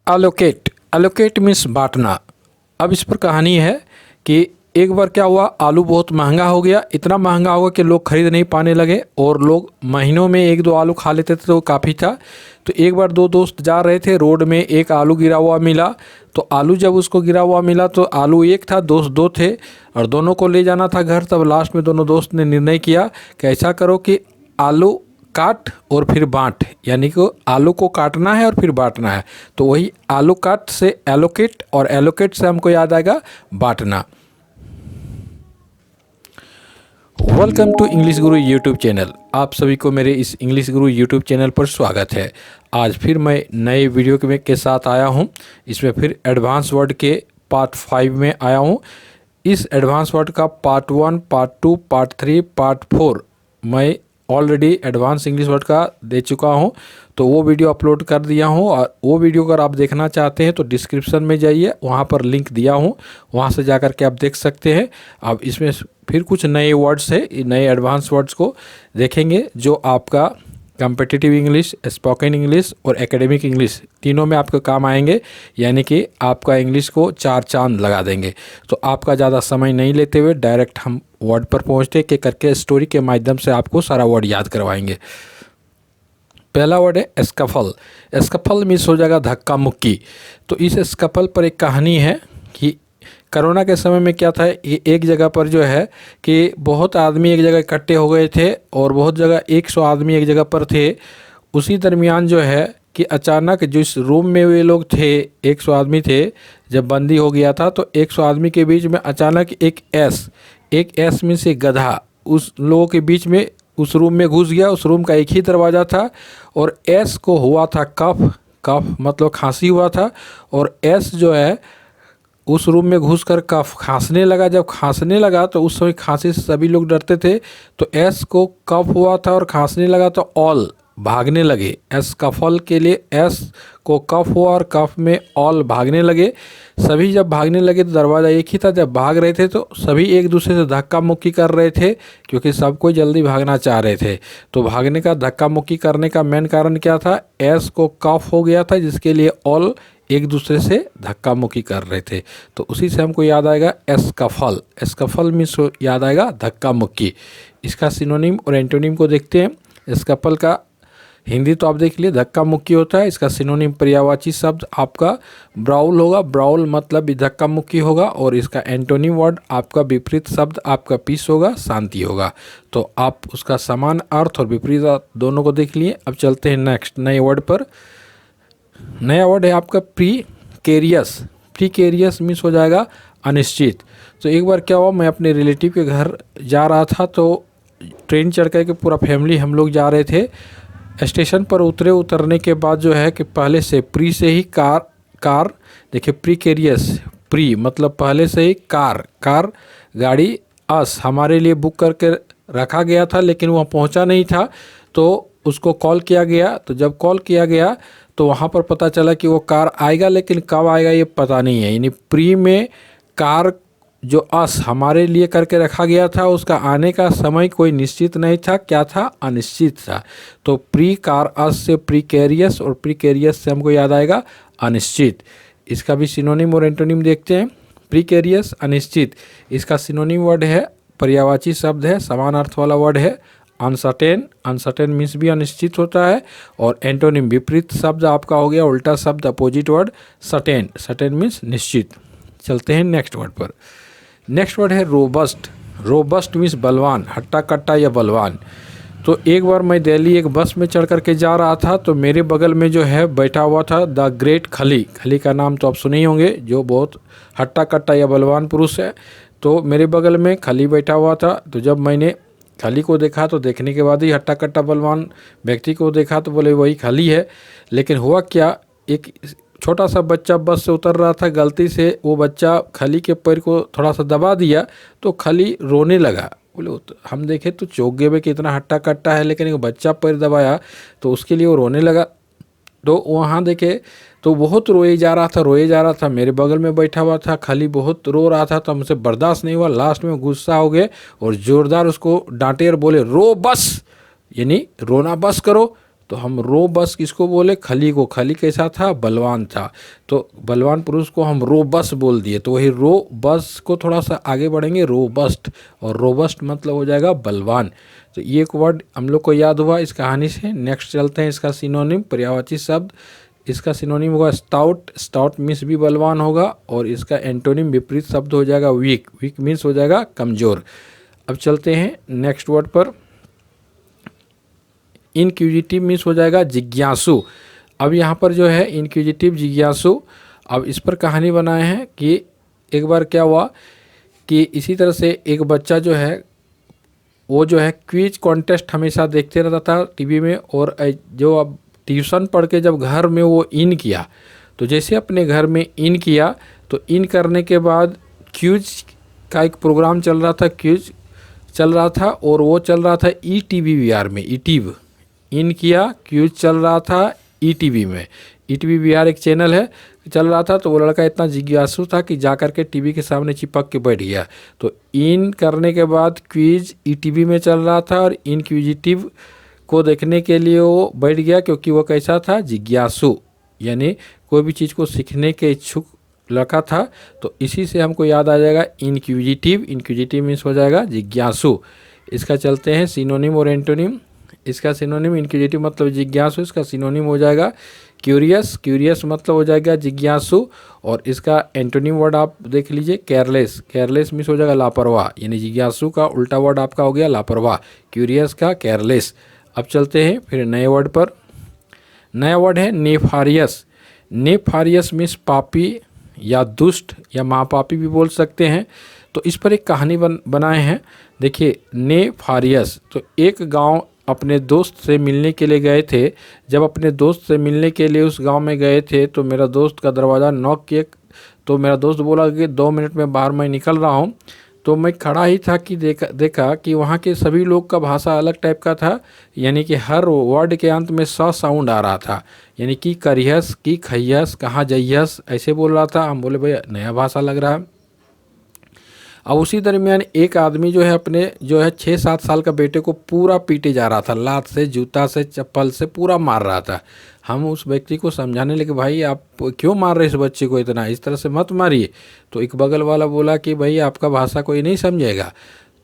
Allocate allocate means बांटना। अब इस पर कहानी है कि एक बार क्या हुआ, आलू बहुत महंगा हो गया, इतना महंगा हुआ कि लोग खरीद नहीं पाने लगे और लोग महीनों में एक दो आलू खा लेते थे तो काफ़ी था। तो एक बार दो दोस्त जा रहे थे, रोड में एक आलू गिरा हुआ मिला। तो आलू जब उसको गिरा हुआ मिला तो आलू एक था, दोस्त दो थे और दोनों को ले जाना था घर। तब लास्ट में दोनों दोस्त ने निर्णय किया कि ऐसा करो कि आलू काट और फिर बांट, यानी कि आलू को काटना है और फिर बांटना है। तो वही आलू काट से एलोकेट और एलोकेट से हमको याद आएगा बांटना। Welcome to English Guru YouTube channel. आप सभी को मेरे इस इंग्लिश गुरु यूट्यूब चैनल पर स्वागत है। आज फिर मैं नए वीडियो के साथ आया हूं। इसमें फिर एडवांस वर्ड के पार्ट 5 में आया हूं। इस एडवांस वर्ड का पार्ट 1, पार्ट 2, पार्ट 3, पार्ट 4 मैं ऑलरेडी एडवांस इंग्लिश वर्ड का दे चुका हूं, तो वो वीडियो अपलोड कर दिया हूं। और वो वीडियो अगर आप देखना चाहते हैं तो डिस्क्रिप्शन में जाइए, वहां पर लिंक दिया हूं, वहां से जाकर के आप देख सकते हैं। अब इसमें फिर कुछ नए वर्ड्स है, नए एडवांस वर्ड्स को देखेंगे जो आपका कम्पिटिटिव इंग्लिश, स्पोकन इंग्लिश और एकेडमिक इंग्लिश तीनों में आपके काम आएंगे, यानी कि आपका इंग्लिश को 4 चांद लगा देंगे। तो आपका ज़्यादा समय नहीं लेते हुए डायरेक्ट हम वर्ड पर पहुँचते के करके स्टोरी के माध्यम से आपको सारा वर्ड याद करवाएंगे। पहला वर्ड है एस्कफल। एस्कफल मीन्स हो जाएगा धक्का मुक्की। तो इस एस्कफल पर एक कहानी है कि कोरोना के समय में क्या था, एक जगह पर जो है कि बहुत आदमी एक जगह इकट्ठे हो गए थे और बहुत जगह 100 आदमी एक जगह पर थे। उसी दरमियान जो है कि अचानक जिस रूम में वे लोग थे, 100 आदमी थे, जब बंदी हो गया था तो 100 आदमी के बीच में अचानक एक एस में से गधा उस लोगों के बीच में उस रूम में घुस गया। उस रूम का एक ही दरवाज़ा था और एस को हुआ था कफ मतलब खांसी हुआ था। और एस जो है उस रूम में घुसकर कफ खांसने लगा। जब खांसने लगा तो उस समय खांसी से सभी लोग डरते थे, तो एस को कफ हुआ था और खांसने लगा तो ऑल भागने लगे। एस कफल के लिए एस को कफ हुआ और कफ में ऑल भागने लगे। सभी जब भागने लगे तो दरवाज़ा एक ही था। जब भाग रहे थे तो सभी एक दूसरे से धक्का मुक्की कर रहे थे, क्योंकि सब कोई जल्दी भागना चाह रहे थे। तो भागने का, धक्का मुक्की करने का मेन कारण क्या था, एस को कफ हो गया था, जिसके लिए ऑल एक दूसरे से धक्का मुक्की कर रहे थे। तो उसी से हमको याद आएगा एस्कफल। एस्कफल मीन्स याद आएगा धक्का मुक्की। इसका सिनोनिम और एंटोनिम को देखते हैं। एस्कफल का हिंदी तो आप देख लिए, धक्का मुक्की होता है। इसका सिनोनिम पर्यायवाची शब्द आपका ब्राउल होगा। ब्राउल मतलब भी धक्का मुक्की होगा। और इसका एंटोनिम वर्ड आपका विपरीत शब्द आपका पीस होगा, शांति होगा। तो आप उसका समान अर्थ और विपरीत अर्थ दोनों को देख लिए। अब चलते हैं नेक्स्ट नए वर्ड पर। नया वर्ड है आपका प्रीकेरियस। प्रीकेरियस मीन्स हो जाएगा अनिश्चित। तो एक बार क्या हुआ, मैं अपने रिलेटिव के घर जा रहा था, तो ट्रेन चढ़ कर के पूरा फैमिली हम लोग जा रहे थे। स्टेशन पर उतरने के बाद जो है कि पहले से प्री से ही कार देखिए, प्रीकेरियस, प्री मतलब पहले से ही कार गाड़ी अस हमारे लिए बुक करके रखा गया था, लेकिन वहाँ पहुँचा नहीं था। तो उसको कॉल किया गया। तो जब कॉल किया गया तो वहाँ पर पता चला कि वो कार आएगा, लेकिन कब आएगा ये पता नहीं है। यानी प्री में कार जो अस हमारे लिए करके रखा गया था, उसका आने का समय कोई निश्चित नहीं था। क्या था? अनिश्चित था। तो प्री कार अस से प्रीकेरियस और प्रीकेरियस से हमको याद आएगा अनिश्चित। इसका भी सिनोनिम और एंटोनिम देखते हैं। प्रीकेरियस अनिश्चित, इसका सिनोनिम वर्ड है, पर्यायवाची शब्द है, समान अर्थ वाला वर्ड है अनसर्टेन। अनसर्टेन मीन्स भी अनिश्चित होता है। और एंटोनिम विपरीत शब्द आपका हो गया, उल्टा शब्द, opposite word certain. Certain means निश्चित। चलते हैं नेक्स्ट वर्ड पर। नेक्स्ट वर्ड है रोबस्ट। रोबस्ट मीन्स बलवान, हट्टा कट्टा या बलवान। तो एक बार मैं दिल्ली एक बस में चढ़ करके जा रहा था, तो मेरे बगल में जो है बैठा हुआ था द ग्रेट खली। खली का नाम तो आप सुने ही होंगे, जो बहुत हट्टा कट्टा या बलवान पुरुष है। तो मेरे बगल में खली बैठा हुआ था। तो जब मैंने खली को देखा तो देखने के बाद ही हट्टा कट्टा बलवान व्यक्ति को देखा तो बोले वही खली है। लेकिन हुआ क्या, एक छोटा सा बच्चा बस से उतर रहा था, गलती से वो बच्चा खली के पैर को थोड़ा सा दबा दिया तो खली रोने लगा। बोले हम देखे तो चौंक गए कि इतना हट्टा कट्टा है, लेकिन एक बच्चा पैर दबाया तो उसके लिए वो रोने लगा। तो वहाँ देखे तो बहुत रोए जा रहा था। मेरे बगल में बैठा हुआ था, खली बहुत रो रहा था। तो हमसे बर्दाश्त नहीं हुआ, लास्ट में गुस्सा हो गए और ज़ोरदार उसको डांटे और बोले रो बस, यानी रोना बस करो। तो हम रोबस किसको बोले, खली को। खली कैसा था, बलवान था, तो बलवान पुरुष को हम रोबस बोल दिए। तो वही रोबस को थोड़ा सा आगे बढ़ेंगे, रोबस्ट, और रोबस्ट मतलब हो जाएगा बलवान। तो ये एक वर्ड हम लोग को याद हुआ इस कहानी से। नेक्स्ट चलते हैं, इसका सिनोनिम, पर्यायवाची शब्द। इसका सिनोनिम होगा स्टाउट। स्टाउट मीन्स भी बलवान होगा, और इसका एंटोनिम विपरीत शब्द हो जाएगा वीक। वीक मीन्स हो जाएगा कमज़ोर। अब चलते हैं नेक्स्ट वर्ड पर। इनक्विजिटिव मीन्स हो जाएगा जिज्ञासु। अब यहाँ पर जो है इनक्विजिटिव, जिज्ञासु, अब इस पर कहानी बनाए हैं कि एक बार क्या हुआ कि इसी तरह से एक बच्चा जो है वो जो है क्विज कॉन्टेस्ट हमेशा देखते रहता था टीवी में, और जो अब ट्यूशन पढ़ के जब घर में वो इन किया, तो जैसे अपने घर में इन किया, तो इन करने के बाद क्विज का एक प्रोग्राम चल रहा था, क्विज चल रहा था, और वो चल रहा था ETV में। ईटीव इन किया, क्विज चल रहा था ETV में। ETV एक चैनल है, चल रहा था। तो वो लड़का इतना जिज्ञासु था कि जा कर के टीवी के सामने चिपक के बैठ गया। तो इन करने के बाद क्विज ETV में चल रहा था, और इनक्विजिटिव को देखने के लिए वो बैठ गया, क्योंकि वो कैसा था, जिज्ञासु, यानी कोई भी चीज़ को सीखने के इच्छुक लड़का था। तो इसी से हमको याद आ जाएगा इनक्विजिटिव। इनक्विजिटिव मीन्स हो जाएगा जिज्ञासु। इसका चलते हैं सिनोनिम और एंटोनिम। इसका सिनोनिम, इनक्विजिटिव मतलब जिज्ञासु, इसका सिनोनिम हो जाएगा क्यूरियस। क्यूरियस मतलब हो जाएगा जिज्ञासु, और इसका एंटोनिम वर्ड आप देख लीजिए, केयरलेस। केयरलेस मीन्स हो जाएगा लापरवाह, यानी जिज्ञासु का उल्टा वर्ड आपका हो गया लापरवाह, क्यूरियस का केयरलेस। अब चलते हैं फिर नए वर्ड पर। नया वर्ड है नेफारियस। नेफारियस मीन्स पापी या दुष्ट या महापापी भी बोल सकते हैं। तो इस पर एक कहानी बनाए हैं। देखिए नेफारियस, तो एक गांव अपने दोस्त से मिलने के लिए गए थे। जब अपने दोस्त से मिलने के लिए उस गांव में गए थे, तो मेरा दोस्त का दरवाज़ा नॉक किए। तो मेरा दोस्त बोला कि 2 मिनट में बाहर मैं निकल रहा हूं। तो मैं खड़ा ही था कि देखा कि वहाँ के सभी लोग का भाषा अलग टाइप का था, यानी कि हर वर्ड के अंत में स साउंड आ रहा था, यानी कि करियस, की खैयस, कहाँ जइयस, ऐसे बोल रहा था। हम बोले भाई नया भाषा लग रहा है। अब उसी दरमियान एक आदमी जो है अपने जो है 6-7 साल का बेटे को पूरा पीटे जा रहा था, लात से, जूता से, चप्पल से पूरा मार रहा था। हम उस व्यक्ति को समझाने लगे, भाई आप क्यों मार रहे इस बच्चे को, इतना इस तरह से मत मारिए। तो एक बगल वाला बोला कि भाई आपका भाषा कोई नहीं समझेगा।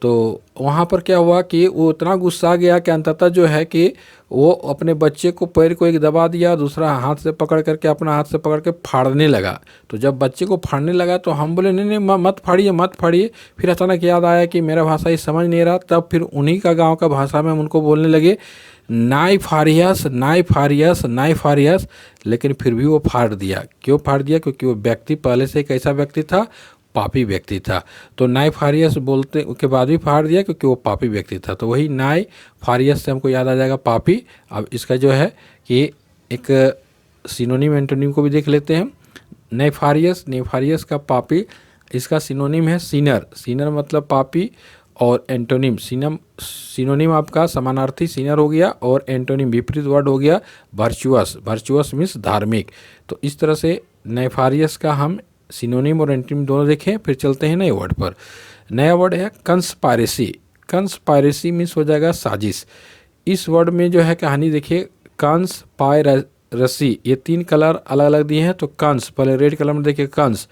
तो वहाँ पर क्या हुआ कि वो इतना गुस्सा गया कि अंततः जो है कि वो अपने बच्चे को पैर को एक दबा दिया, दूसरा हाथ से पकड़ करके, अपना हाथ से पकड़ के फाड़ने लगा। तो जब बच्चे को फाड़ने लगा तो हम बोले नहीं नहीं मत फाड़िए मत फाड़िए। फिर अचानक याद आया कि मेरा भाषा ये समझ नहीं रहा। तब फिर उन्हीं का गांव का भाषा में हम उनको बोलने लगे नाई फारियस, नाई फारियस, नाई फारियस। लेकिन फिर भी वो फाड़ दिया। क्यों फाड़ दिया? क्योंकि वो व्यक्ति पहले से एक ऐसा व्यक्ति था, पापी व्यक्ति था। तो नाई फारियस बोलते के बाद भी फाड़ दिया क्योंकि वो पापी व्यक्ति था। तो वही नाई फारियस से हमको याद आ जाएगा पापी। अब इसका जो है कि एक सिनोनिम एंटोनिम को भी देख लेते हैं। नेफारियस, नेफारियस का पापी, इसका सिनोनिम है सिनर। सिनर मतलब पापी, और एंटोनिम सिनोनिम आपका समानार्थी सिनर हो गया, और एंटोनिम विपरीत वर्ड हो गया वर्चुअस। वर्चुअस मीन्स धार्मिक। तो इस तरह से नेफारियस का हम सिनोनिम और एंटोनिम दोनों देखें। फिर चलते हैं नए वर्ड पर। नया वर्ड है कंस्पायरेसी। कंस्पायरेसी मीन्स हो जाएगा साजिश। इस वर्ड में जो है कहानी देखिए, कंस्पायरेसी, ये 3 कलर अलग अलग दिए हैं। तो कंस, पहले रेड कलर में देखिए कंस।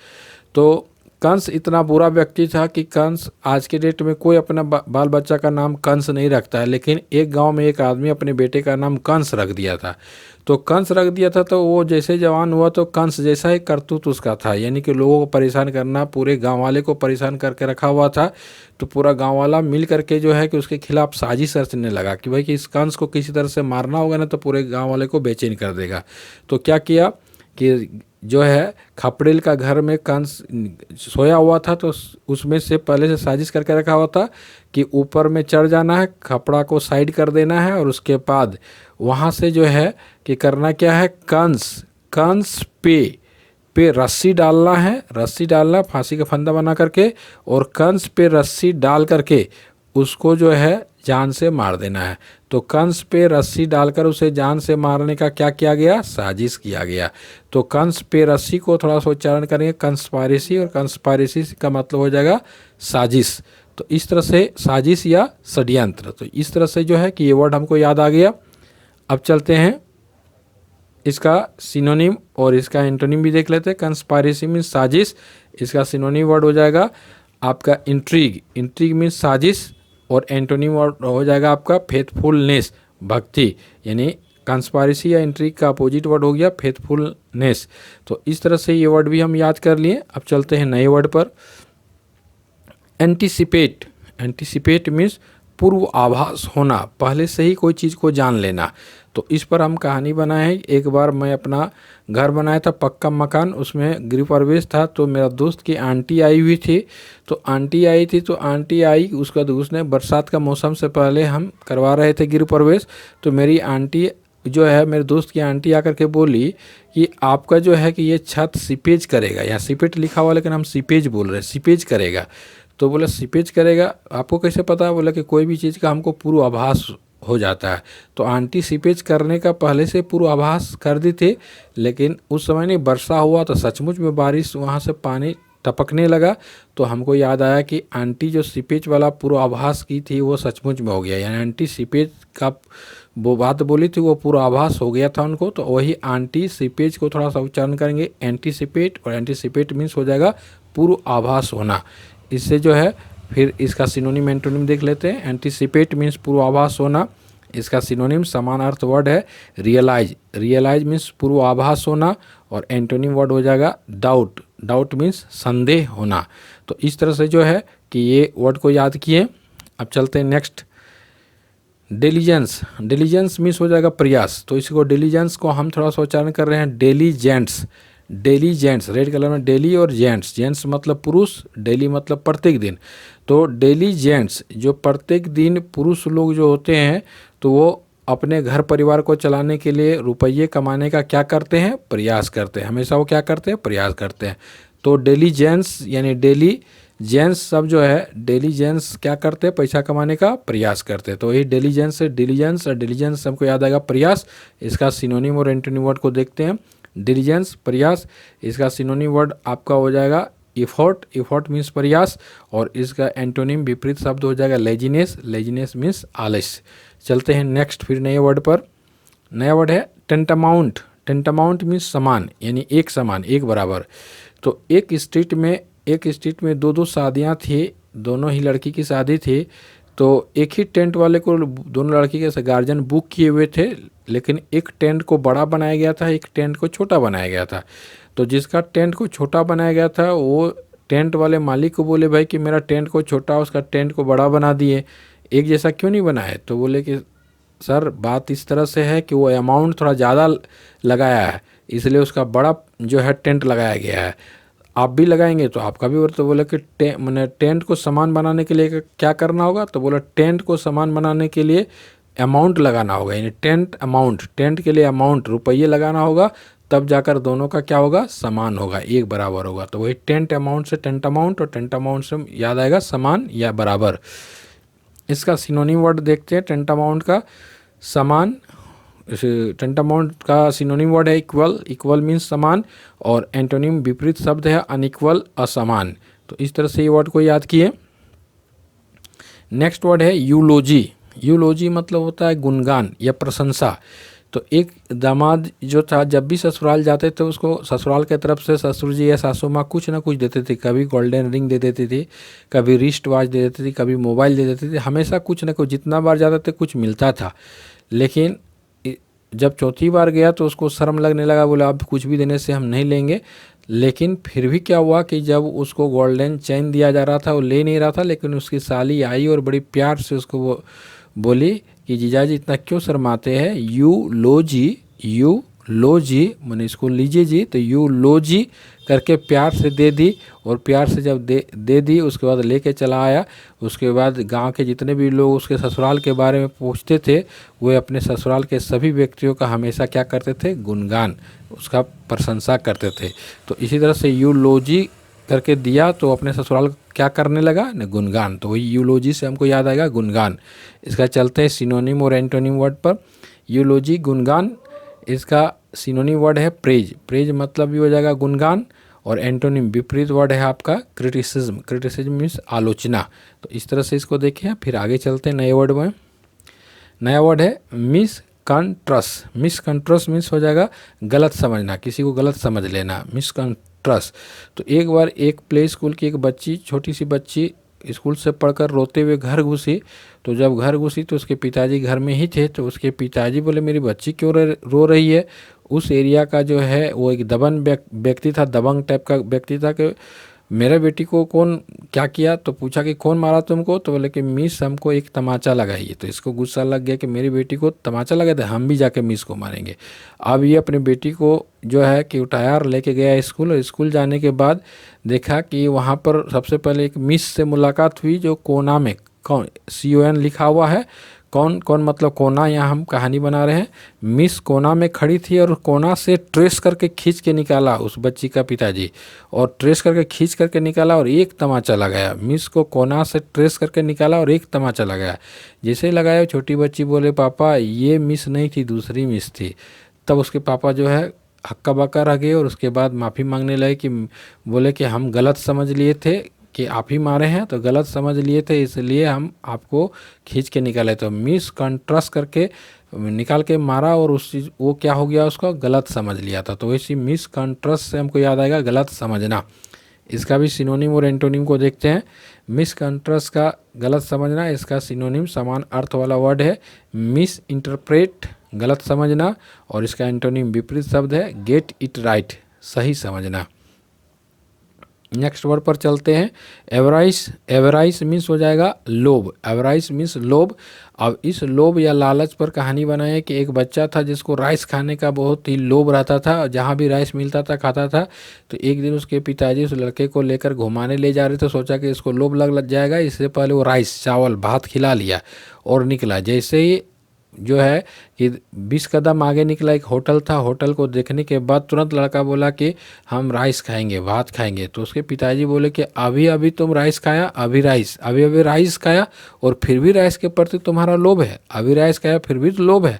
तो कंस इतना बुरा व्यक्ति था कि कंस, आज के डेट में कोई अपना बाल बच्चा का नाम कंस नहीं रखता है, लेकिन एक गांव में एक आदमी अपने बेटे का नाम कंस रख दिया था। तो कंस रख दिया था, तो वो जैसे जवान हुआ तो कंस जैसा ही करतूत उसका था, यानी कि लोगों को परेशान करना, पूरे गांव वाले को परेशान करके रखा हुआ था। तो पूरा गांव वाला मिल करके जो है कि उसके खिलाफ साजिश रचने लगा कि भाई कि इस कंस को किसी तरह से मारना होगा ना, तो पूरे गाँव वाले को बेचैन कर देगा। तो क्या किया कि जो है खपड़ेल का घर में कंस सोया हुआ था, तो उसमें से पहले से साजिश करके रखा हुआ था कि ऊपर में चढ़ जाना है, खपड़ा को साइड कर देना है, और उसके बाद वहाँ से जो है कि करना क्या है, कंस पे रस्सी डालना है, रस्सी डालना फांसी का फंदा बना करके, और कंस पे रस्सी डाल करके उसको जो है जान से मार देना है। तो कंस पे रस्सी डालकर उसे जान से मारने का क्या किया गया, साजिश किया गया। तो कंस पे रस्सी को थोड़ा सा उच्चारण करेंगे कंस्पायरेसी, और कंस्पायरेसी का मतलब हो जाएगा साजिश। तो इस तरह से साजिश या षड्यंत्र, तो इस तरह से जो है कि ये वर्ड हमको याद आ गया। अब चलते हैं इसका सिनोनिम और इसका एंटोनिम भी देख लेते हैं। कंस्पायरेसी मीन्स साजिश, इसका सिनोनिम वर्ड हो जाएगा आपका इंट्रीग, इंट्रीग मीन्स साजिश, और एंटोनिम वर्ड हो जाएगा आपका फेथफुलनेस, भक्ति। यानी कंस्पायरेसी या इंट्रीग का अपोजिट वर्ड हो गया फेथफुलनेस। तो इस तरह से ये वर्ड भी हम याद कर लिए। अब चलते हैं नए वर्ड पर। एंटीसिपेट, एंटीसिपेट मीन्स पूर्व आभास होना, पहले से ही कोई चीज़ को जान लेना। तो इस पर हम कहानी बनाए हैं। एक बार मैं अपना घर बनाया था, पक्का मकान, उसमें गृह प्रवेश था। तो मेरा दोस्त की आंटी आई हुई थी, तो आंटी आई थी, तो आंटी आई, उसका उसने बरसात का मौसम से पहले हम करवा रहे थे गृह प्रवेश। तो मेरी आंटी जो है, मेरे दोस्त की आंटी आकर के बोली कि आपका जो है कि ये छत सीपेज करेगा, यहाँ सीपेट लिखा हुआ लेकिन हम सीपेज बोल रहे हैं, सीपेज करेगा। तो बोला सीपेज करेगा, आपको कैसे पता? बोला कि कोई भी चीज़ का हमको पूर्वाभास हो जाता है। तो आंटी सीपेज करने का पहले से पूर्वाभास कर दी थी, लेकिन उस समय नहीं, वर्षा हुआ तो सचमुच में बारिश, वहाँ से पानी टपकने लगा। तो हमको याद आया कि आंटी जो सीपेज वाला पूर्वाभास की थी वो सचमुच में हो गया, यानी आंटी सीपेज का वो बात बोली थी वो पूर्वाभास हो गया था उनको। तो वही आंटी सीपेज को थोड़ा सा उच्चारण करेंगे एंटीसिपेट, और एंटीसिपेट मीन्स हो जाएगा पूर्व आभास होना। इससे जो है फिर इसका सिनोनिम एंटोनिम देख लेते हैं। एंटीसिपेट मीन्स पूर्वाभास होना, इसका सिनोनिम समान अर्थ वर्ड है रियलाइज, रियलाइज मीन्स पूर्वाभास होना, और एंटोनिम वर्ड हो जाएगा डाउट, डाउट मीन्स संदेह होना। तो इस तरह से जो है कि ये वर्ड को याद किए। अब चलते हैं नेक्स्ट, डिलीजेंस, डिलीजेंस मीन्स हो जाएगा प्रयास। तो इसको डिलीजेंस को हम थोड़ा सा उच्चारण कर रहे हैं डेलीजेंट्स, डेलीजेंट्स, रेड कलर में डेली और जेंट्स, जेंट्स मतलब पुरुष, डेली मतलब प्रत्येक दिन। तो डेलीजेंट्स जो प्रत्येक दिन पुरुष लोग जो होते हैं, तो वो अपने घर परिवार को चलाने के लिए रुपये कमाने का क्या करते हैं? प्रयास करते हैं। हमेशा वो क्या करते हैं? प्रयास करते हैं। तो डेलीजेंट्स यानी डेली जेंट्स सब जो है, डेलीजेंस क्या करते हैं? पैसा कमाने का प्रयास करते हैं। तो यही डेलीजेंस से डिलीजेंस, और डिलीजेंस हमको याद आएगा प्रयास। इसका सिनोनिम और एंटोनिम वर्ड को देखते हैं। डिलीजेंस प्रयास, इसका सिनोनिम वर्ड आपका हो जाएगा इफोर्ट, इफोर्ट मीन्स प्रयास, और इसका एंटोनिम विपरीत शब्द हो जाएगा लेजीनेस, लेजीनेस मीन्स आलस्य। चलते हैं नेक्स्ट फिर नए वर्ड पर। नया वर्ड है टेंटामाउंट, टेंटामाउंट मीन्स समान, यानी एक समान, एक बराबर। तो एक स्ट्रीट में दो शादियाँ थी, दोनों ही लड़की की शादी थी। तो एक ही टेंट वाले को दोनों लड़की के गार्जियन बुक किए हुए थे, लेकिन एक टेंट को बड़ा बनाया गया था, एक टेंट को छोटा बनाया गया था। तो जिसका टेंट को छोटा बनाया गया था वो टेंट वाले मालिक को बोले भाई कि मेरा टेंट को छोटा, उसका टेंट को बड़ा बना दिए, एक जैसा क्यों नहीं बनाए? तो बोले कि सर बात इस तरह से है कि वो अमाउंट थोड़ा ज़्यादा लगाया है, इसलिए उसका बड़ा जो है टेंट लगाया गया है, आप भी लगाएंगे तो आपका भी। तो बोले कि मैंने टेंट को समान बनाने के लिए क्या करना होगा? तो बोला टेंट को समान बनाने के लिए अमाउंट लगाना होगा, यानी टेंट अमाउंट, टेंट के लिए अमाउंट रुपये लगाना होगा, तब जाकर दोनों का क्या होगा? समान होगा, एक बराबर होगा। तो वही टेंट अमाउंट से टेंट अमाउंट, और टेंट अमाउंट से याद आएगा समान या बराबर। इसका सिनोनिम वर्ड देखते हैं टेंट अमाउंट का, समान। टेंट अमाउंट का सिनोनिम वर्ड है इक्वल, इक्वल मीन्स समान, और एंटोनिम विपरीत शब्द है अनइक्वल, असमान। तो इस तरह से ये वर्ड को याद किए। नेक्स्ट वर्ड है यूलोजी, यूलोजी मतलब होता है गुणगान या प्रशंसा। तो एक दामाद जो था जब भी ससुराल जाते थे उसको ससुराल के तरफ से ससुर जी या सासू माँ कुछ ना कुछ देते थे, कभी गोल्डन रिंग दे देती थी, कभी रिस्ट वॉच दे देती थी, कभी मोबाइल दे देती थी, हमेशा कुछ ना कुछ, जितना बार जाते थे कुछ मिलता था। लेकिन जब चौथी बार गया तो उसको शर्म लगने लगा, बोला अब कुछ भी देने से हम नहीं लेंगे। लेकिन फिर भी क्या हुआ कि जब उसको गोल्डन चेन दिया जा रहा था वो ले नहीं रहा था, लेकिन उसकी साली आई और बड़ी प्यार से उसको वो बोली कि जीजाजी इतना क्यों शर्माते हैं, यू लो जी, यू लो जी मैंने इसको लीजिए जी, तो यू लो जी करके प्यार से दे दी। और प्यार से जब दे दी उसके बाद लेके चला आया। उसके बाद गांव के जितने भी लोग उसके ससुराल के बारे में पूछते थे, वे अपने ससुराल के सभी व्यक्तियों का हमेशा क्या करते थे? गुणगान, उसका प्रशंसा करते थे। तो इसी तरह से यूलोजी करके दिया तो अपने ससुराल क्या करने लगा? न गुणगान। तो वही यूलोजी से हमको याद आएगा गुणगान। इसका चलते हैं सिनोनिम और एंटोनिम वर्ड पर। यूलोजी गुणगान, इसका सिनोनिम वर्ड है प्रेज, प्रेज मतलब भी हो जाएगा गुणगान, और एंटोनिम विपरीत वर्ड है आपका क्रिटिसिज्म, क्रिटिसिज्म मीन्स आलोचना। तो इस तरह से इसको देखें। फिर आगे चलते हैं नए वर्ड में। नया वर्ड है मिस मिसकंट्रस्ट मीन्स हो जाएगा गलत समझना, किसी को गलत समझ लेना, मिसकंट्रस्ट। तो एक बार एक प्ले स्कूल की एक बच्ची, छोटी सी बच्ची स्कूल से पढ़कर रोते हुए घर घुसी। तो जब घर घुसी तो उसके पिताजी घर में ही थे। तो उसके पिताजी बोले मेरी बच्ची क्यों रो रही है। उस एरिया का जो है वो एक दबंग व्यक्ति था, दबंग टाइप का व्यक्ति था कि मेरे बेटी को कौन क्या किया। तो पूछा कि कौन मारा तुमको। तो बोले कि मिस हमको एक तमाचा लगाई। तो इसको गुस्सा लग गया कि मेरी बेटी को तमाचा लगा था, हम भी जाके मिस को मारेंगे। अब ये अपनी बेटी को जो है कि उठाया और लेके गया स्कूल। और स्कूल जाने के बाद देखा कि वहाँ पर सबसे पहले एक मिस से मुलाकात हुई जो कोना में, कौन CON लिखा हुआ है। कौन कौन मतलब कोना, यहाँ हम कहानी बना रहे हैं। मिस कोना में खड़ी थी और कोना से ट्रेस करके खींच के निकाला उस बच्ची का पिताजी, और ट्रेस करके खींच करके निकाला और एक तमाचा लगाया। मिस को कोना से ट्रेस करके निकाला और एक तमाचा लगाया। जैसे लगाया छोटी बच्ची बोले पापा ये मिस नहीं थी, दूसरी मिस थी। तब उसके पापा जो है हक्का बक्का रह गए और उसके बाद माफ़ी मांगने लगे कि बोले कि हम गलत समझ लिए थे कि आप ही मारे हैं, तो गलत समझ लिए थे इसलिए हम आपको खींच के निकाले। तो मिस कंट्रस्ट करके निकाल के मारा और उस चीज़ वो क्या हो गया, उसको गलत समझ लिया था। तो वैसे मिस कंट्रस्ट से हमको याद आएगा गलत समझना। इसका भी सिनोनिम और एंटोनिम को देखते हैं। मिस कंट्रस्ट का गलत समझना, इसका सिनोनिम समान अर्थ वाला वर्ड है मिस इंटरप्रेट, गलत समझना, और इसका एंटोनिम विपरीत शब्द है गेट इट राइट, सही समझना। नेक्स्ट वर्ड पर चलते हैं। एवराइस मीन्स हो जाएगा लोभ। एवराइस मीन्स लोभ। अब इस लोभ या लालच पर कहानी बनाए कि एक बच्चा था जिसको राइस खाने का बहुत ही लोभ रहता था, जहाँ भी राइस मिलता था खाता था। तो एक दिन उसके पिताजी उस लड़के को लेकर घुमाने ले जा रहे थे। सोचा कि इसको लोभ लग जाएगा, इससे पहले वो राइस चावल भात खिला लिया और निकला। जैसे ही जो है कि 20 कदम आगे निकला, एक होटल था। होटल को देखने के बाद तुरंत लड़का बोला कि हम राइस खाएंगे, भात खाएंगे। तो उसके पिताजी बोले कि अभी अभी तुम राइस खाया, अभी अभी राइस खाया और फिर भी राइस के प्रति तुम्हारा लोभ है, अभी राइस खाया फिर भी लोभ है।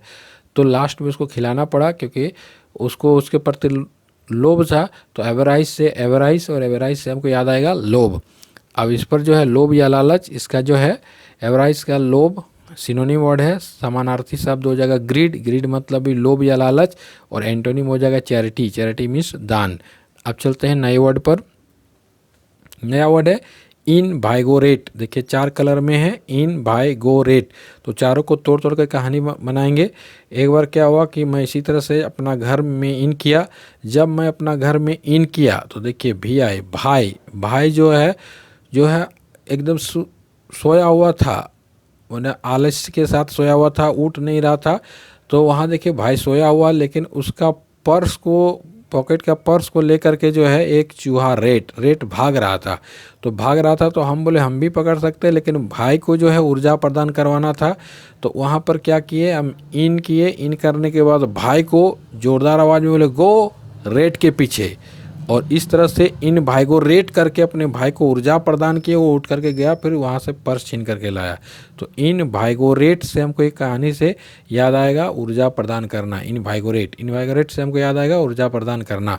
तो लास्ट में उसको खिलाना पड़ा क्योंकि उसको उसके प्रति लोभ था। तो एवराइस और एवराइस से हमको याद आएगा लोभ। अब इस पर जो है लोभ या लालच, इसका जो है एवराइस का लोभ सिनोनिम वर्ड है, समानार्थी शब्द हो जाएगा ग्रीड मतलब भी लोभ या लालच, और एंटोनिम हो जाएगा चैरिटी मीन्स दान। अब चलते हैं नए वर्ड पर। नया वर्ड है इनवाइगोरेट। देखिए 4 कलर में है इनवाइगोरेट। तो चारों को तोड़ तोड़ कर कहानी बनाएंगे। एक बार क्या हुआ कि मैं इसी तरह से अपना घर में इन किया। जब मैं अपना घर में इन किया तो देखिए भाई जो है एकदम सोया हुआ था, उन्हें आलस्य के साथ सोया हुआ था, उठ नहीं रहा था। तो वहाँ देखिए भाई सोया हुआ, लेकिन उसका पॉकेट का पर्स को लेकर के जो है एक चूहा रेट भाग रहा था। तो हम बोले हम भी पकड़ सकते हैं, लेकिन भाई को जो है ऊर्जा प्रदान करवाना था। तो वहाँ पर क्या किए, हम इन किए। इन करने के बाद भाई को जोरदार आवाज़ में बोले गो रेट के पीछे, और इस तरह से इन भाई को रेट करके अपने भाई को ऊर्जा प्रदान किए। वो उठ करके गया, फिर वहाँ से पर्स छीन करके लाया। तो इन भाईगोरेट से हमको एक कहानी से याद आएगा ऊर्जा प्रदान करना। इनवाइगोरेट से हमको याद आएगा ऊर्जा प्रदान करना।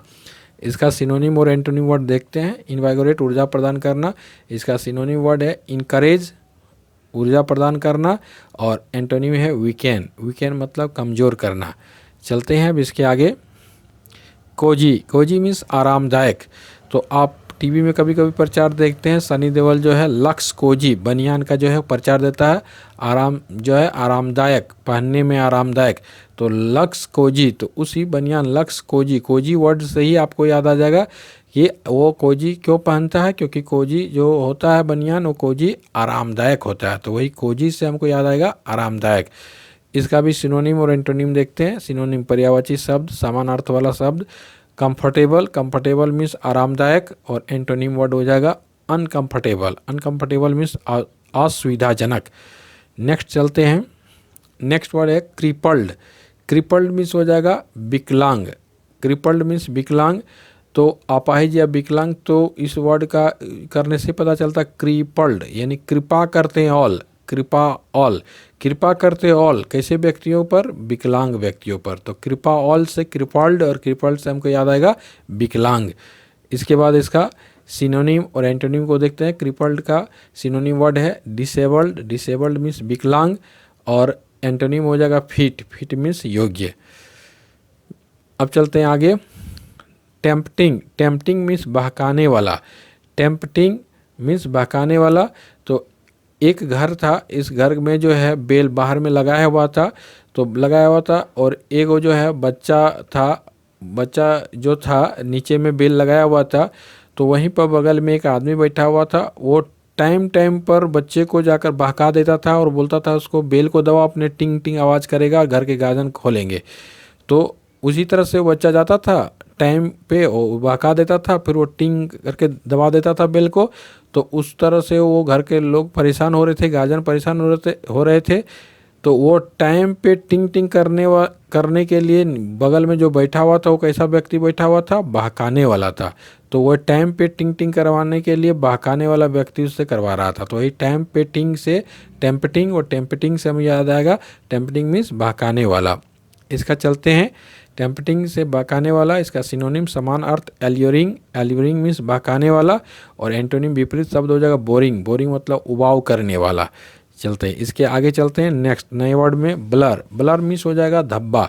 इसका सिनोनिम और एंटोनिम वर्ड देखते हैं। इनवाइगोरेट ऊर्जा प्रदान करना, इसका सिनोनिम वर्ड है इनकरेज ऊर्जा प्रदान करना, और एंटोनिम है वीकेन मतलब कमज़ोर करना। चलते हैं अब इसके आगे। कोजी मीन्स आरामदायक। तो आप टीवी में कभी कभी प्रचार देखते हैं, सनी देओल जो है लक्स कोजी बनियान का जो है प्रचार देता है, आरामदायक, पहनने में आरामदायक। तो लक्स कोजी, तो उसी बनियान लक्स कोजी वर्ड से ही आपको याद आ जाएगा कि वो कोजी क्यों पहनता है, क्योंकि कोजी जो होता है बनियान वो कोजी आरामदायक होता है। तो वही कोजी से हमको याद आएगा आरामदायक। इसका भी सिनोनिम और एंटोनिम देखते हैं। सिनोनिम पर्यायवाची शब्द, समान अर्थ वाला शब्द कंफर्टेबल मीन्स आरामदायक, और एंटोनिम वर्ड हो जाएगा अनकंफर्टेबल मीन्स असुविधाजनक। नेक्स्ट चलते हैं। नेक्स्ट वर्ड है क्रिपल्ड मीन्स हो जाएगा विकलांग। तो अपाहिज या विकलांग, तो इस वर्ड का करने से पता चलता क्रिपल्ड यानी कृपा करते हैं कृपा करते ऑल कैसे व्यक्तियों पर, विकलांग व्यक्तियों पर। तो कृपा ऑल से क्रिपल्ड, और क्रिपल्ड से हमको याद आएगा विकलांग। इसके बाद इसका सिनोनिम और एंटोनिम को देखते हैं। क्रिपल्ड का सिनोनिम वर्ड है डिसेबल्ड मीन्स विकलांग, और एंटोनिम हो जाएगा फिट, फिट मीन्स योग्य। अब चलते हैं आगे। टेम्पटिंग, टेम्पटिंग मीन्स बहकाने वाला, टेम्पटिंग मीन्स बहकाने वाला। तो एक घर था, इस घर में जो है बेल बाहर में लगाया हुआ था, तो लगाया हुआ था, और एक वो जो है बच्चा था, बच्चा जो था नीचे में बेल लगाया हुआ था, तो वहीं पर बगल में एक आदमी बैठा हुआ था। वो टाइम टाइम पर बच्चे को जाकर बहका देता था और बोलता था उसको बेल को दबाओ, अपने टिंग टिंग आवाज़ करेगा, घर के गाजन खोलेंगे। तो उसी तरह से वो बच्चा जाता था टाइम पे, वो बहका देता था, फिर वो टिंग करके दबा देता था बेल को। तो उस तरह से वो घर के लोग परेशान हो रहे थे, गार्जियन परेशान हो रहे थे। तो वो टाइम पे टिंग टिंग करने के लिए बगल में जो बैठा हुआ था, वो कैसा व्यक्ति बैठा हुआ था, बहकाने वाला था। तो वो टाइम पे टिंग टिंग करवाने के लिए बहकाने वाला व्यक्ति उससे करवा रहा था। तो वही टाइम पे टिंग से टेम्पटिंग, और टेम्पटिंग से हमें याद आएगा टेम्पटिंग मीन्स बहकाने वाला। इसका चलते हैं, टेम्पटिंग से बहकाने वाला, इसका सिनोनिम समान अर्थ एल्यूरिंग, एल्यूरिंग मीन्स बहकाने वाला, और एंटोनिम विपरीत शब्द हो जाएगा बोरिंग, बोरिंग मतलब उबाऊ करने वाला। चलते हैं इसके आगे, चलते हैं नेक्स्ट नए वर्ड में ब्लर, ब्लर मीन्स हो जाएगा धब्बा।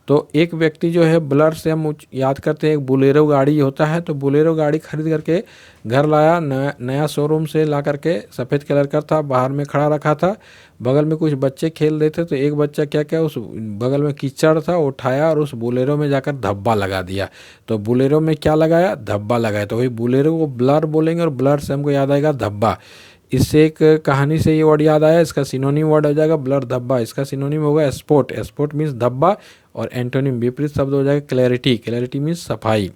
तो एक व्यक्ति जो है, ब्लर से हम याद करते हैं एक बोलेरो गाड़ी होता है, तो बोलेरो गाड़ी खरीद करके घर लाया, नया शोरूम से ला करके, सफ़ेद कलर का था, बाहर में खड़ा रखा था, बगल में कुछ बच्चे खेल रहे थे। तो एक बच्चा क्या क्या उस बगल में कीचड़ था, उठाया और उस बोलेरो में जाकर धब्बा लगा दिया। तो बोलेरो में क्या लगाया, धब्बा लगाया। तो वही बोलेरो को ब्लर बोलेंगे, और ब्लर से हमको याद आएगा धब्बा। इससे एक कहानी से ये वर्ड याद आया, इसका सिनोनिम वर्ड हो जाएगा ब्लर धब्बा। इसका सिनोनिम होगा स्पॉट, स्पॉट मीन्स धब्बा, और एंटोनिम विपरीत शब्द हो जाएगा क्लैरिटी, क्लैरिटी मीन्स सफाई।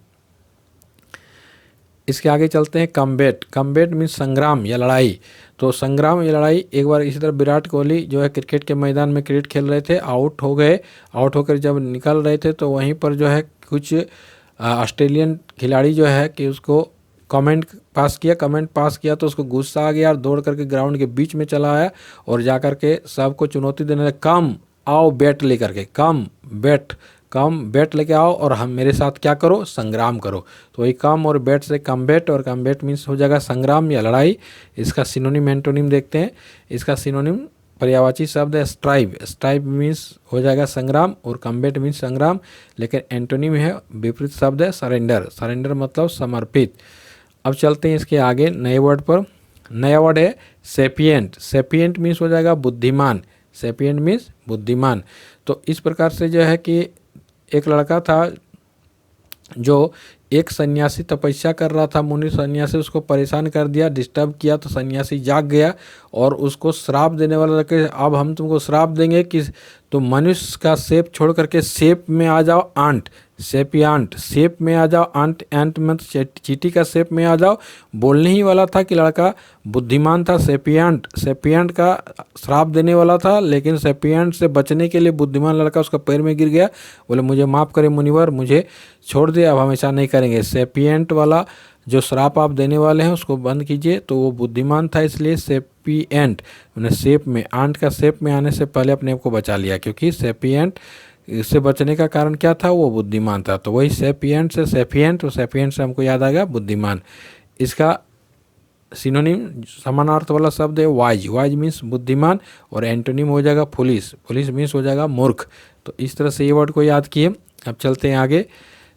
इसके आगे चलते हैं कम्बैट, कम्बैट मीन्स संग्राम या लड़ाई। तो संग्राम या लड़ाई, एक बार इसी तरह विराट कोहली जो है क्रिकेट के मैदान में क्रिकेट खेल रहे थे, आउट हो गए। आउट होकर जब निकल रहे थे, तो वहीं पर जो है कुछ ऑस्ट्रेलियन खिलाड़ी जो है कि उसको कमेंट पास किया, तो उसको गुस्सा आ गया और दौड़ करके ग्राउंड के बीच में चला आया और जा कर के सबको चुनौती देने लगा, कम आओ बैट लेकर के, कम बैट लेके आओ और हम मेरे साथ क्या करो, संग्राम करो। तो वही कम और बैट से कम्बैट, और कम्बैट मीन्स हो जाएगा संग्राम या लड़ाई। इसका सिनोनिम एंटोनिम देखते हैं। इसका सिनोनिम पर्यायवाची शब्द है स्ट्राइव, स्ट्राइव मीन्स हो जाएगा संग्राम, और कम्बैट मीन्स संग्राम, लेकिन एंटोनिम है विपरीत शब्द है सरेंडर, सरेंडर मतलब समर्पित। अब चलते हैं इसके आगे नए वर्ड पर। नया वर्ड है सेपिएंट, सेपिएंट मीन्स हो जाएगा बुद्धिमान, सेपिएंट मीन्स बुद्धिमान। तो इस प्रकार से जो है कि एक लड़का था जो एक सन्यासी तपस्या कर रहा था, मुनि सन्यासी उसको परेशान कर दिया, डिस्टर्ब किया, तो सन्यासी जाग गया और उसको श्राप देने वाला लड़के, अब हम तुमको श्राप देंगे कि तुम मनुष्य का शेप छोड़ करके शेप में आ जाओ, आंट, सेपियांट, शेप में आ जाओ, आंट, एंट मतलब चींटी का शेप में आ जाओ। बोलने ही वाला था कि लड़का बुद्धिमान था, सेपियांट, सेपियांट का श्राप देने वाला था, लेकिन सेपियांट से बचने के लिए बुद्धिमान लड़का उसका पैर में गिर गया, बोले मुझे माफ़ करें मुनिवर, मुझे छोड़ दे, अब हमेशा नहीं करेंगे। सेपिएंट वाला जो श्राप आप देने वाले हैं उसको बंद कीजिए। तो वो बुद्धिमान था, इसलिए सेपिएंट मैंने शेप में, आंट का शेप में आने से पहले अपने आप को बचा लिया, क्योंकि सेपिएंट इससे बचने का कारण क्या था, वो बुद्धिमान था। तो वही सेपिएंट से सेपिएंट, और सेपिएंट से हमको याद आ गया बुद्धिमान। इसका सिनोनिम समानार्थ वाला शब्द है वाइज, वाइज मीन्स बुद्धिमान, और एंटोनिम हो जाएगा फुलिश, फुलिश मीन्स हो जाएगा मूर्ख। तो इस तरह से ये वर्ड को याद किए। अब चलते हैं आगे।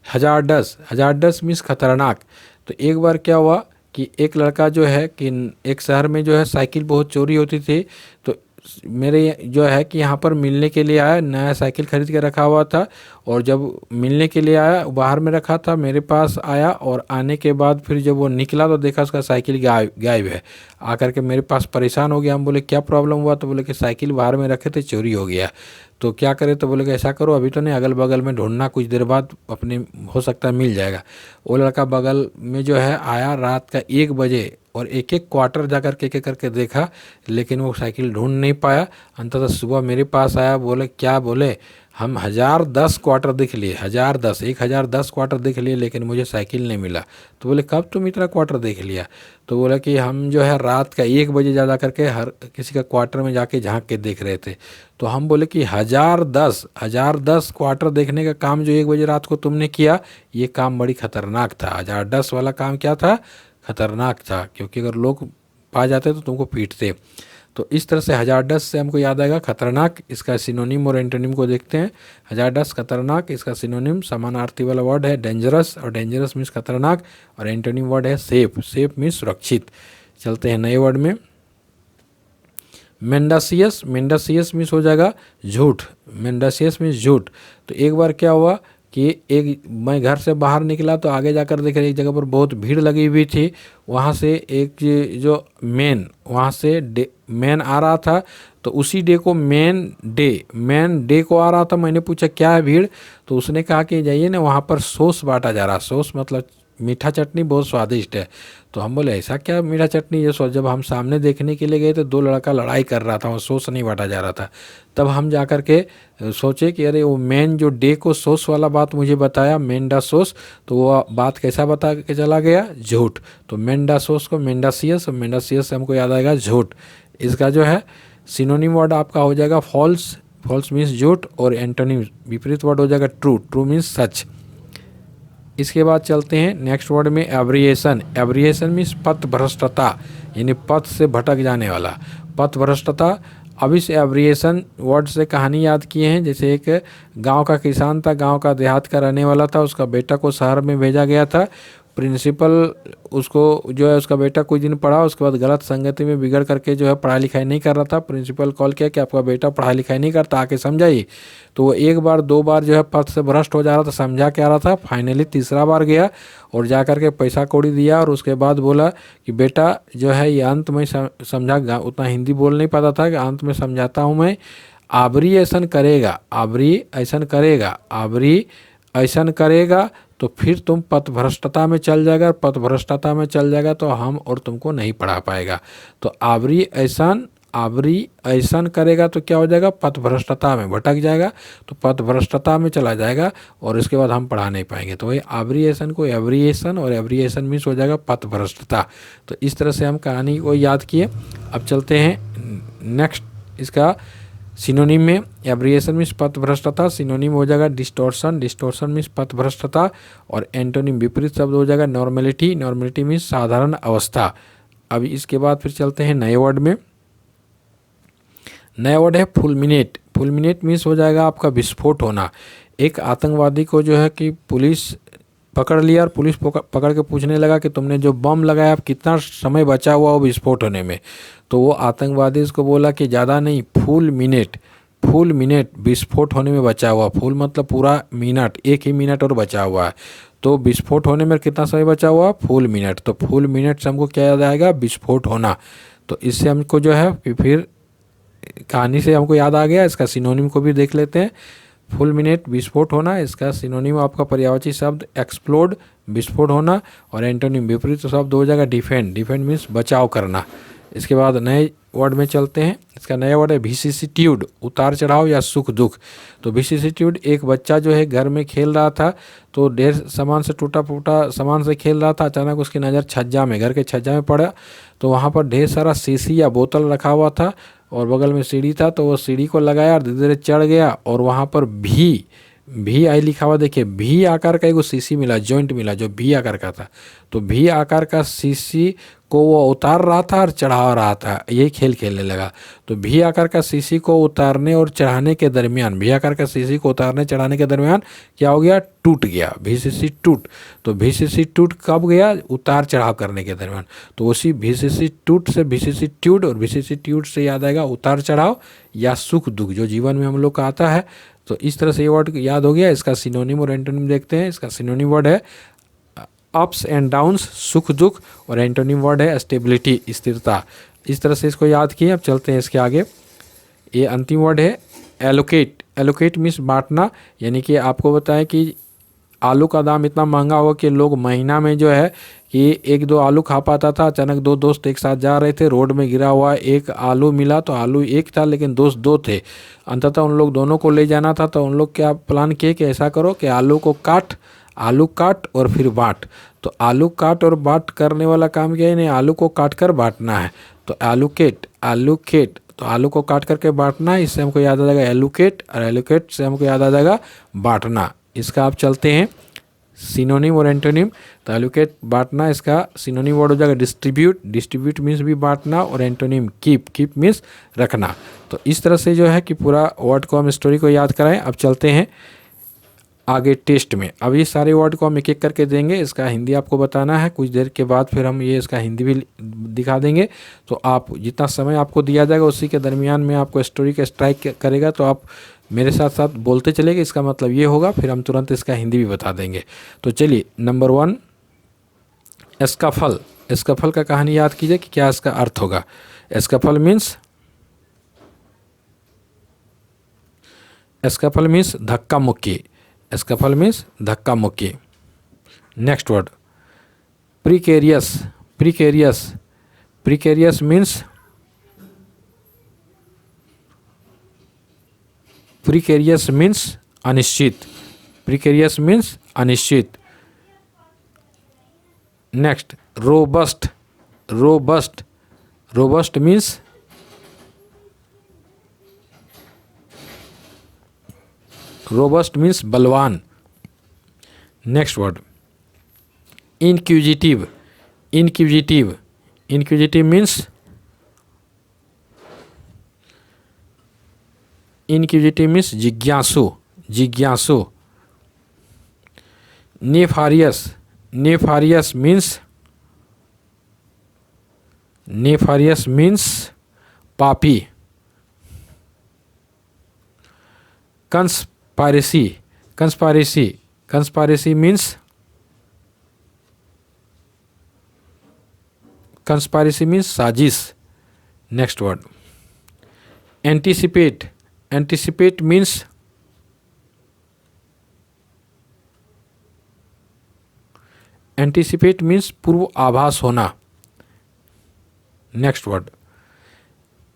हजारडस, हजारडस मीन्स खतरनाक। तो एक बार क्या हुआ कि एक लड़का जो है कि एक शहर में जो है साइकिल बहुत चोरी होती थी, तो मेरे जो है कि यहाँ पर मिलने के लिए आया, नया साइकिल खरीद के रखा हुआ था, और जब मिलने के लिए आया बाहर में रखा था, मेरे पास आया, और आने के बाद फिर जब वो निकला तो देखा उसका साइकिल गायब है। आकर के मेरे पास परेशान हो गया। हम बोले क्या प्रॉब्लम हुआ, तो बोले कि साइकिल बाहर में रखे थे, चोरी हो गया। तो क्या करें, तो बोले कि ऐसा करो अभी तो नहीं, अगल बगल में ढूंढना, कुछ देर बाद अपने हो सकता है मिल जाएगा। वो लड़का बगल में जो है आया रात का 1 बजे, और एक एक क्वार्टर जाकर के एक करके देखा, लेकिन वो साइकिल ढूंढ नहीं पाया। अंततः सुबह मेरे पास आया, बोले क्या, बोले हम 1010 क्वार्टर देख लिए, 1010 क्वार्टर देख लिए, लेकिन मुझे साइकिल नहीं मिला। तो बोले कब तुम इतना क्वार्टर देख लिया, तो बोला कि हम जो है रात का 1 बजे जा करके हर किसी का क्वार्टर में जाके झांक के देख रहे थे। तो हम बोले कि 1010 क्वार्टर देखने का काम जो 1 बजे रात को तुमने किया, ये काम बड़ी खतरनाक था। 1010 वाला काम क्या था, खतरनाक था, क्योंकि अगर लोग पा जाते तो तुमको पीटते। तो इस तरह से हजारडस से हमको याद आएगा खतरनाक, इसका सिनोनिम और एंटोनिम को देखते हैं। हजारडस खतरनाक, इसका सिनोनिम समानार्थी वाला वर्ड है डेंजरस, और डेंजरस मीन्स खतरनाक, और एंटोनिम वर्ड है सेफ, सेफ मीन्स सुरक्षित। चलते हैं नए वर्ड में। मेंडासियस, मेंडासियस मीन्स हो जाएगा झूठ, मेंडासियस मीन्स झूठ। तो एक बार क्या हुआ कि मैं घर से बाहर निकला तो आगे जाकर देख रहे एक जगह पर बहुत भीड़ लगी हुई थी, वहाँ से एक जो मैन वहाँ से मैन आ रहा था, तो उसी डे को मैन डे को आ रहा था। मैंने पूछा क्या है भीड़, तो उसने कहा कि जाइए ना वहाँ पर सॉस बांटा जा रहा, सॉस मतलब मीठा चटनी बहुत स्वादिष्ट है। तो हम बोले ऐसा क्या मीठा चटनी, ये जब हम सामने देखने के लिए गए तो 2 लड़का लड़ाई कर रहा था, वो सॉस नहीं बांटा जा रहा था। तब हम जा कर के सोचे कि अरे वो मैन जो डे को सॉस वाला बात मुझे बताया, मेंडा सॉस, तो वो बात कैसा बता के चला गया, झूठ। तो मेंडा सॉस को मेंडासियस, और मेंडासियस से हमको याद आएगा झूठ। इसका जो है सिनोनिम वर्ड आपका हो जाएगा फॉल्स, फॉल्स मीन्स झूठ, और एंटोनिम विपरीत वर्ड हो जाएगा ट्रू, ट्रू मीन्स सच। इसके बाद चलते हैं नेक्स्ट वर्ड में एब्रिएशन। एब्रिएशन मीन्स पथभ्रष्टता, यानी पथ से भटक जाने वाला, पथभ्रष्टता। अब इस एब्रिएशन वर्ड से कहानी याद किए हैं। जैसे एक गांव का किसान था, गांव का देहात का रहने वाला था, उसका बेटा को शहर में भेजा गया था। प्रिंसिपल उसको जो है, उसका बेटा कुछ दिन पढ़ा, उसके बाद गलत संगति में बिगड़ करके जो है पढ़ाई लिखाई नहीं कर रहा था। प्रिंसिपल कॉल किया कि आपका बेटा पढ़ाई लिखाई नहीं करता, आके समझाइए। तो वो 1 बार 2 बार जो है पथ से भ्रष्ट हो जा रहा था, समझा के आ रहा था। फाइनली तीसरा बार गया और जा कर के पैसा कौड़ी दिया, और उसके बाद बोला कि बेटा जो है ये अंत में समझा, उतना हिंदी बोल नहीं पाता था, कि अंत में समझाता हूँ मैं, आबरी ऐसन करेगा, आबरी ऐसन करेगा, आबरी ऐसन करेगा तो फिर तुम पथभ्रष्टता में चल जाएगा, पथभ्रष्टता में चल जाएगा तो हम और तुमको नहीं पढ़ा पाएगा। तो आबरी ऐसन करेगा तो क्या हो जाएगा, पथभ्रष्टता में भटक जाएगा, तो पथभ्रष्टता में चला जाएगा और इसके बाद हम पढ़ा नहीं पाएंगे। तो वही आबरीएशन को एवरिएशन, और एवरिएशन मीन्स हो जाएगा पथभ्रष्टता। तो इस तरह से हम कहानी को याद किए। अब चलते हैं नेक्स्ट, इसका सिनोनिम में। एब्रिएशन मीन्स पथभ्रष्टता, सिनोनिम हो जाएगा डिस्टॉर्शन, डिस्टॉर्शन मीन्स पथभ्रष्टता, और एंटोनिम विपरीत शब्द हो जाएगा नॉर्मेलिटी, नॉर्मेलिटी मीन्स साधारण अवस्था। अब इसके बाद फिर चलते हैं नए वर्ड में। नया वर्ड है फुलमिनेट। फुलमिनेट मीन्स हो जाएगा आपका विस्फोट होना। एक आतंकवादी को जो है कि पुलिस पकड़ लिया, और पुलिस पकड़ के पूछने लगा कि तुमने जो बम लगाया, अब कितना समय बचा हुआ वो विस्फोट होने में। तो वो आतंकवादी इसको बोला कि ज़्यादा नहीं, फुल मिनट विस्फोट होने में बचा हुआ। फुल मतलब पूरा मिनट, 1 ही मिनट और बचा हुआ है। तो विस्फोट होने में कितना समय बचा हुआ, फुल मिनट। तो फुल मिनट से हमको क्या याद आएगा, विस्फोट होना। तो इससे हमको जो है फिर कहानी से हमको याद आ गया। इसका सिनोनिम को भी देख लेते हैं। फुलमिनेट विस्फोट होना, इसका सिनोनिम आपका पर्यायवाची शब्द एक्सप्लोड, विस्फोट होना, और एंटोनिम विपरीत शब्द हो जाएगा डिफेंड, डिफेंड मीन्स बचाव करना। इसके बाद नए वर्ड में चलते हैं। इसका नया वर्ड है विसिसिट्यूड, उतार चढ़ाव या सुख दुख। तो विसिसिट्यूड, एक बच्चा जो है घर में खेल रहा था, तो ढेर सामान से टूटा फूटा सामान से खेल रहा था। अचानक उसकी नज़र छज्जा में, घर के छज्जा में पड़ा, तो वहाँ पर ढेर सारा शीशी या बोतल रखा हुआ था, और बगल में सीढ़ी था। तो वो सीढ़ी को लगाया और धीरे धीरे चढ़ गया, और वहाँ पर भी आई लिखा हुआ, देखिए भी आकार का एक शीशी मिला, जॉइंट मिला जो भी आकार का था। तो भी आकार का शीशी को वो उतार रहा था और चढ़ा रहा था, यही खेल खेलने लगा। तो भी आकार का शीशी को उतारने और चढ़ाने के दरमियान, भी आकार का शीशी को उतारने चढ़ाने के दरमियान क्या हो गया, टूट गया, भी शीशी टूट। तो भी शीशी टूट कब गया, उतार चढ़ाव करने के दरमियान। तो उसी भी शीशी टूट से विसिसिट्यूड, और विसिसिट्यूड से याद आएगा उतार चढ़ाव या सुख दुख जो जीवन में हम लोग का आता है। तो इस तरह से ये वर्ड याद हो गया। इसका सिनोनिम और एंटोनिम देखते हैं। इसका सिनोनिम वर्ड है अप्स एंड डाउन्स, सुख दुख, और एंटोनिम वर्ड है स्टेबिलिटी, स्थिरता। इस तरह से इसको याद किए। अब चलते हैं इसके आगे। ये अंतिम वर्ड है एलोकेट। एलोकेट मीन्स बांटना, यानी कि आपको बताएं कि आलू का दाम इतना महंगा हुआ कि लोग महीना में जो है कि 1-2 आलू खा पाता था। अचानक 2 दोस्त एक साथ जा रहे थे, रोड में गिरा हुआ एक आलू मिला, तो आलू एक था लेकिन दोस्त 2 थे। अंततः उन लोग दोनों को ले जाना था। तो उन लोग क्या प्लान किए कि ऐसा करो कि आलू काट और फिर बांट। तो आलू काट और बांट करने वाला काम क्या है, नहीं आलू को काट कर बांटना है। तो एलोकेट, तो आलू को काट करके बांटना, इससे हमको याद आ जाएगा एलोकेट, और एलोकेट से हमको याद आ जाएगा बांटना। इसका आप चलते हैं सिनोनिम और एंटोनिम। तो एलोकेट बांटना, इसका सिनोनिम वर्ड हो जाएगा डिस्ट्रीब्यूट। डिस्ट्रीब्यूट मीन्स भी बांटना, और एंटोनिम कीप। कीप मीन्स रखना। तो इस तरह से जो है कि पूरा वर्ड को हम स्टोरी को याद कराएं। अब चलते हैं आगे टेस्ट में। अब ये सारे वर्ड को हम एक एक करके देंगे, इसका हिंदी आपको बताना है। कुछ देर के बाद फिर हम ये इसका हिंदी भी दिखा देंगे। तो आप जितना समय आपको दिया जाएगा उसी के दरमियान में आपको स्टोरी का स्ट्राइक करेगा, तो आप मेरे साथ साथ बोलते चलेंगे। इसका मतलब ये होगा, फिर हम तुरंत इसका हिंदी भी बता देंगे। तो चलिए, नंबर 1 एस्काफल। एस्काफल का कहानी याद कीजिए कि क्या इसका अर्थ होगा। एस्काफल मीन्स धक्का मुक्की। एस्काफल मीन्स धक्का मुक्की। Next word precarious. Precarious precarious means precarious means अनिश्चित। प्रीकेरियस मीन्स अनिश्चित। Next robust. Robust robust means बलवान। Next word inquisitive. Inquisitive inquisitive means जिज्ञासु। जिज्ञासु। नेफारियस। नेफारियस मीन्स पापी। कंस्पायरेसी। कंस्पायरेसी मीन्स साजिश। Next word anticipate. Anticipate means पूर्व आभास होना। Next word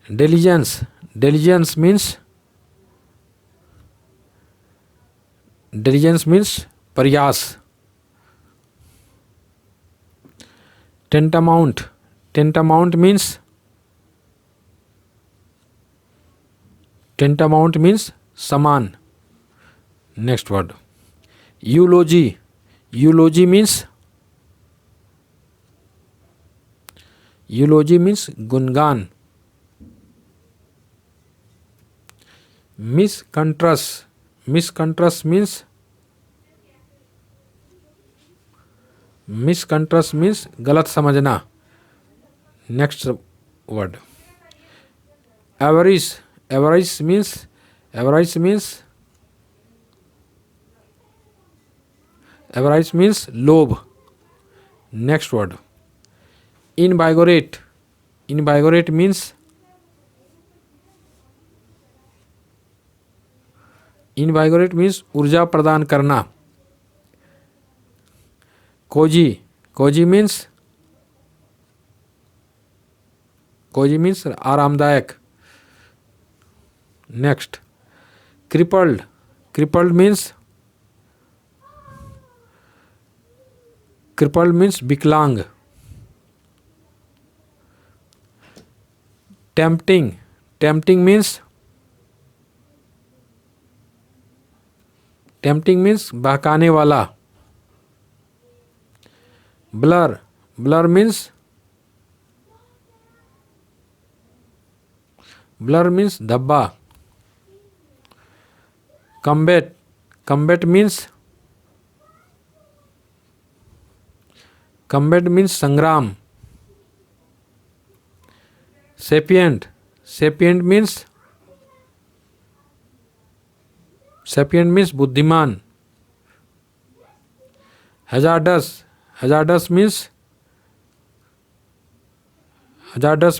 diligence. Diligence means प्रयास। टेंटामाउंट। टेंटामाउंट मीन्स समान। Next word eulogy. Eulogy means गुणगान। मिसकंट्रस्ट मीन्स गलत समझना। Next word avarice. Avarice means लोभ। Next word invigorate. Invigorate means ऊर्जा प्रदान करना। कोजी। कोजी मीन्स आरामदायक। Next crippled. क्रिपल्ड मीन्स विकलांग। टेम्पटिंग। टेम्पटिंग मीन्स बहकाने वाला। ब्लर। ब्लर मीन्स धब्बा। कम्बेट। कम्बेट मीन्स संग्राम। सेपिएंट। सेपिएंट मीन्स बुद्धिमान। हजार्डस। हजार्डस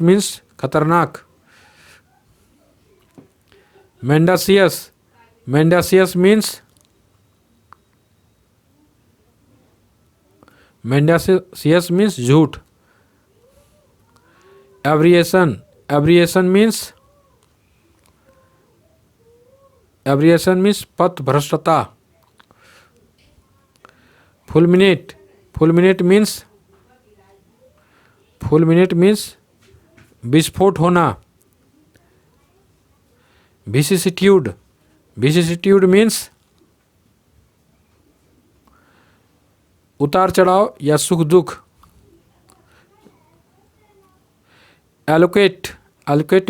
मीन्स खतरनाक। मेंडासियस। मेंडासियस मीन्स झूठ। एब्रिएशन। एब्रिएशन मीन्स पथ भ्रष्टता। फुलमिनेट। फुलमिनेट मीन्स विस्फोट होना। विसिसिट्यूड। विसिसिट्यूड मीन्स उतार चढ़ाव या सुख दुख। एलोकेट, एलोकेट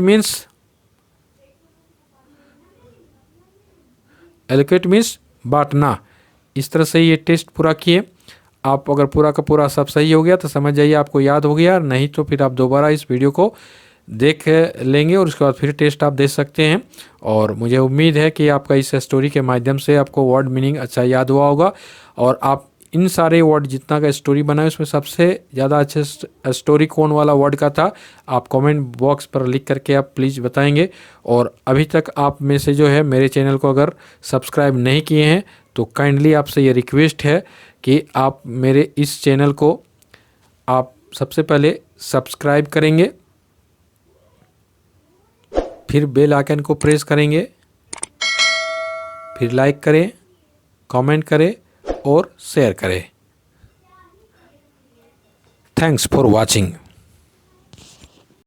मीन्स बांटना। इस तरह से ये टेस्ट पूरा किए। आप अगर पूरा का पूरा सब सही हो गया तो समझ जाइए आपको याद हो गया, नहीं तो फिर आप दोबारा इस वीडियो को देख लेंगे और उसके बाद फिर टेस्ट आप दे सकते हैं। और मुझे उम्मीद है कि आपका इस स्टोरी के माध्यम से आपको वर्ड मीनिंग अच्छा याद हुआ होगा। और आप इन सारे वर्ड जितना का स्टोरी बनाए उसमें सबसे ज़्यादा अच्छे स्टोरी कौन वाला वर्ड का था, आप कमेंट बॉक्स पर लिख करके आप प्लीज़ बताएंगे। और अभी तक आप में से जो है मेरे चैनल को अगर सब्सक्राइब नहीं किए हैं तो काइंडली आपसे ये रिक्वेस्ट है कि आप मेरे इस चैनल को आप सबसे पहले सब्सक्राइब करेंगे, फिर बेल आइकन को प्रेस करेंगे, फिर लाइक करें, कमेंट करें और शेयर करें। Thanks for watching.